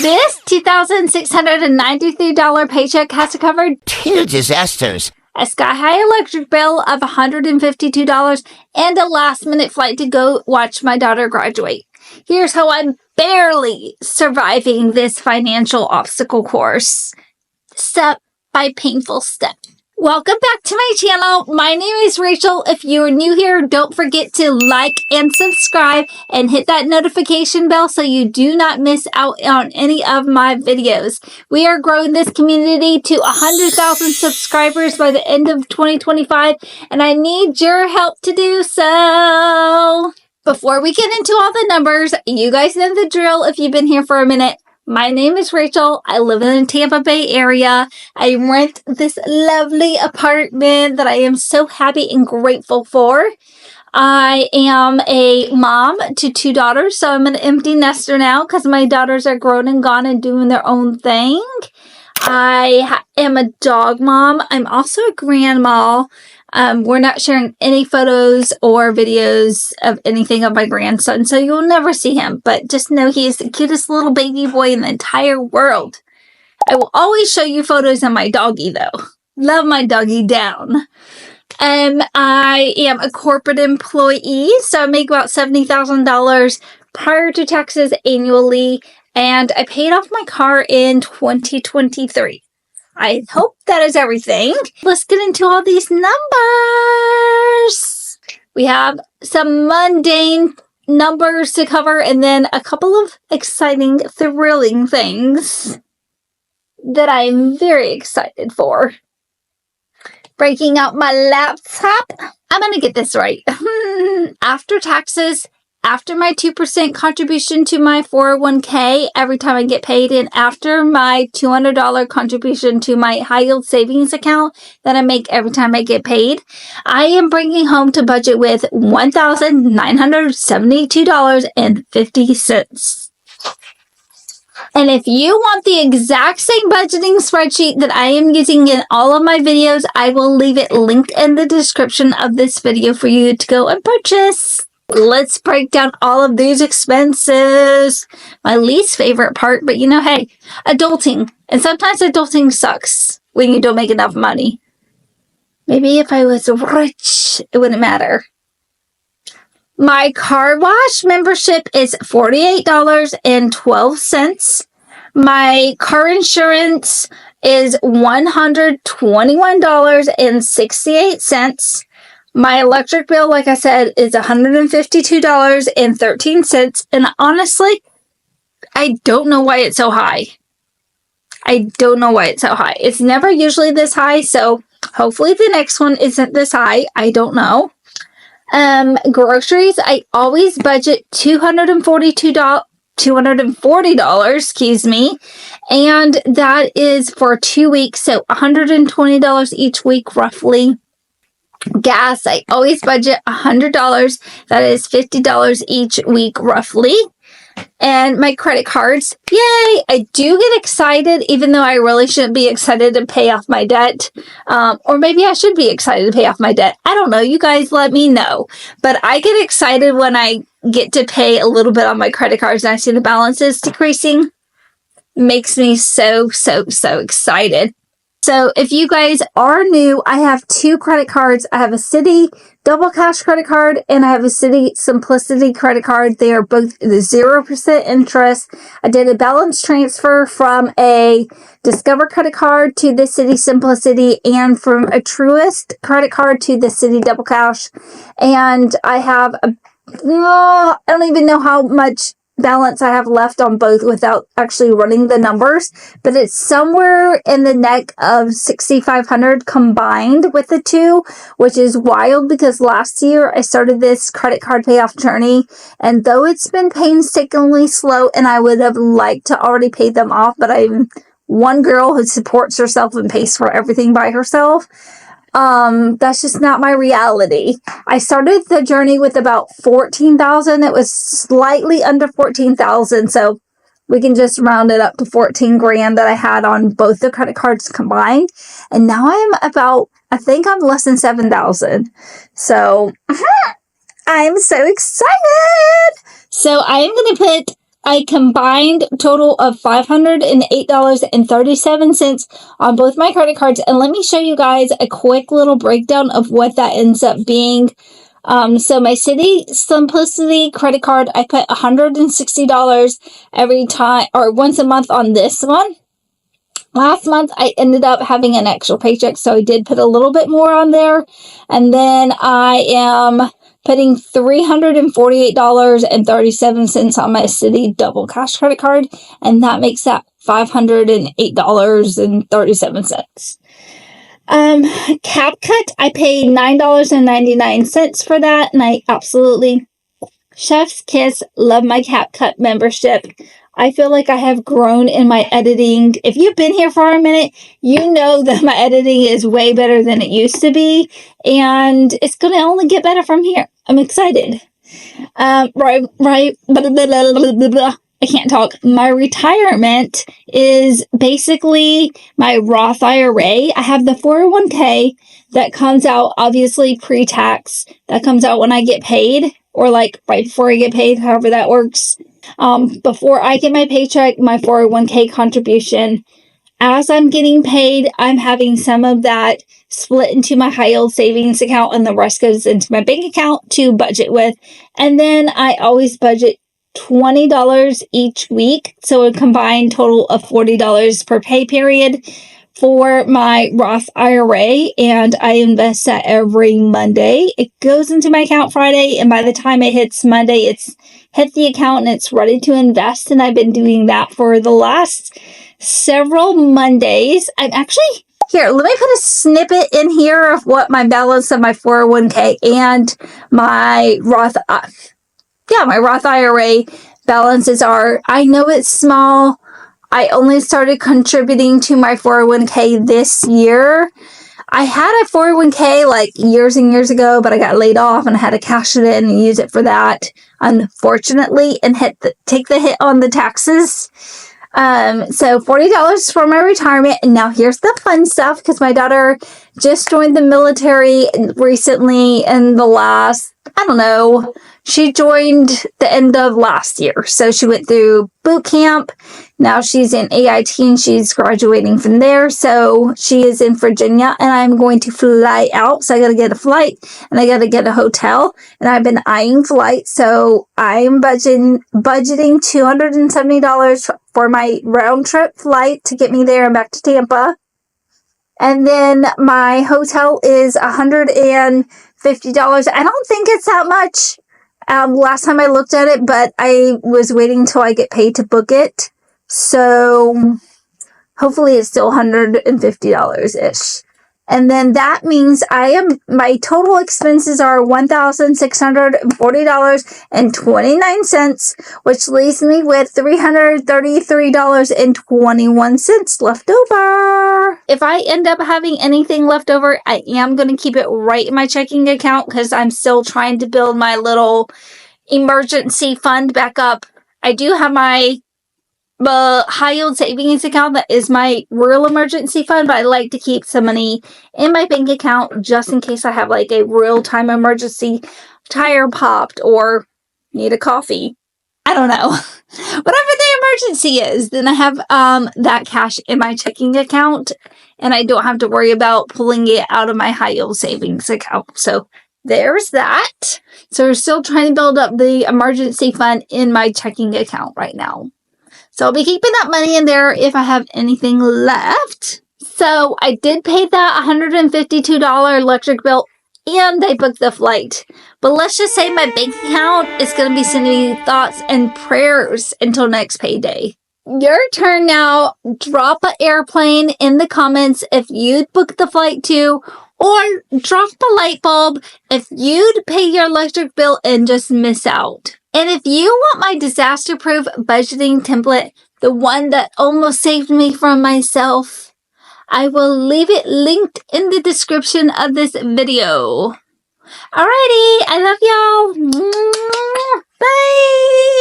This $2,693 paycheck has covered 2 disasters, a sky-high electric bill of $152, and a last-minute flight to go watch my daughter graduate. Here's how I'm barely surviving this financial obstacle course, step by painful step. Welcome back to my channel. My name is Rachel. If you are new here, don't forget to like and subscribe and hit that notification bell so you do not miss out on any of my videos. We are growing this community to 100,000 subscribers by the end of 2025, and I need your help to do so. Before we get into all the numbers, you guys know the drill if you've been here for a minute. My name is Rachel. I live in the Tampa Bay area. I rent this lovely apartment that I am so happy and grateful for. I am a mom to 2 daughters, so I'm an empty nester now because my daughters are grown and gone and doing their own thing. I am a dog mom. I'm also a grandma. We're not sharing any photos or videos of anything of my grandson, so you'll never see him. But just know he is the cutest little baby boy in the entire world. I will always show you photos of my doggy, though. Love my doggy down. I am a corporate employee, so I make about $70,000 prior to taxes annually, and I paid off my car in 2023. I hope that is everything. Let's get into all these numbers. We have some mundane numbers to cover and then a couple of exciting, thrilling things that I'm very excited for. Breaking out my laptop. I'm going to get this right. After taxes, after my 2% contribution to my 401k every time I get paid, and after my $200 contribution to my high yield savings account that I make every time I get paid, I am bringing home to budget with $1,972.50. And if you want the exact same budgeting spreadsheet that I am using in all of my videos, I will leave it linked in the description of this video for you to go and purchase. Let's break down all of these expenses. My least favorite part, but you know, hey, adulting. And sometimes adulting sucks when you don't make enough money. Maybe if I was rich, it wouldn't matter. My car wash membership is $48.12. My car insurance is $121.68. My electric bill, like I said, is $152.13. And honestly, I don't know why it's so high. It's never usually this high, so hopefully the next one isn't this high. I don't know. Groceries, I always budget $240, excuse me. And that is for 2 weeks, so $120 each week, roughly. Gas, I always budget $100. That is $50 each week, roughly. And my credit cards, yay! I do get excited, even though I really shouldn't be excited to pay off my debt. Or maybe I should be excited to pay off my debt. I don't know. You guys let me know. But I get excited when I get to pay a little bit on my credit cards and I see the balances decreasing. Makes me so excited. So if you guys are new, I have 2 credit cards. I have a Citi Double Cash credit card and I have a Citi Simplicity credit card. They are both 0% interest. I did a balance transfer from a Discover credit card to the Citi Simplicity and from a Truist credit card to the Citi Double Cash. And I have I don't even know how much balance I have left on both without actually running the numbers, but it's somewhere in the neck of $6,500 combined with the 2, which is wild because last year I started this credit card payoff journey, and though it's been painstakingly slow and I would have liked to already pay them off, but I'm one girl who supports herself and pays for everything by herself. That's just not my reality. I started the journey with about 14,000. It was slightly under 14,000. So we can just round it up to 14 grand that I had on both the credit cards combined. And now I think I'm less than 7,000. So I'm so excited. So I'm going to put I combined total of $508.37 on both my credit cards. And let me show you guys a quick little breakdown of what that ends up being. So my City Simplicity credit card, I put $160 every time or once a month on this one. Last month, I ended up having an extra paycheck, so I did put a little bit more on there. And then I am putting $348.37 on my City Double Cash credit card, and that makes that $508.37. CapCut, I paid $9.99 for that, and I absolutely, chef's kiss, love my CapCut membership. I feel like I have grown in my editing. If you've been here for a minute, you know that my editing is way better than it used to be, and it's going to only get better from here. I'm excited. Blah, blah, blah, blah. I can't talk. My retirement is basically my Roth IRA. I have the 401k that comes out, obviously, pre-tax. That comes out when I get paid, or like right before I get paid, however that works. Before I get my paycheck, my 401k contribution. As I'm getting paid, I'm having some of that split into my high yield savings account, and the rest goes into my bank account to budget with. And then I always budget $20 each week, so a combined total of $40 per pay period for my Roth IRA, and I invest that every Monday. It goes into my account Friday, and by the time it hits Monday, it's hit the account and it's ready to invest, and I've been doing that for the last several Mondays. I'm actually, here, let me put a snippet in here of what my balance of my 401k and my Roth IRA balances are. I know it's small. I only started contributing to my 401k this year. I had a 401k like years and years ago, but I got laid off and I had to cash it in and use it for that, unfortunately, and take the hit on the taxes. So $40 for my retirement. And now here's the fun stuff, because my daughter just joined the military recently in the last, I don't know, she joined the end of last year. So she went through boot camp. Now she's in AIT and she's graduating from there. So she is in Virginia, and I'm going to fly out. So I got to get a flight and I got to get a hotel, and I've been eyeing flights. So I'm budgeting $270 for my round trip flight to get me there and back to Tampa. And then my hotel is $150. I don't think it's that much. Last time I looked at it, but I was waiting until I get paid to book it. So hopefully it's still $150-ish. And then that means my total expenses are $1,640.29, which leaves me with $333.21 left over. If I end up having anything left over, I am going to keep it right in my checking account, because I'm still trying to build my little emergency fund back up. I do have my high yield savings account that is my real emergency fund, but I like to keep some money in my bank account just in case I have like a real time emergency, tire popped, or need a coffee. I don't know. Whatever the emergency is, then I have that cash in my checking account, and I don't have to worry about pulling it out of my high yield savings account. So there's that. So we're still trying to build up the emergency fund in my checking account right now. So I'll be keeping that money in there if I have anything left. So I did pay that $152 electric bill, and I booked the flight. But let's just say my bank account is going to be sending me thoughts and prayers until next payday. Your turn now. Drop an airplane in the comments if you'd book the flight too, or drop a light bulb if you'd pay your electric bill and just miss out. And if you want my disaster-proof budgeting template, the one that almost saved me from myself, I will leave it linked in the description of this video. Alrighty, I love y'all. Bye!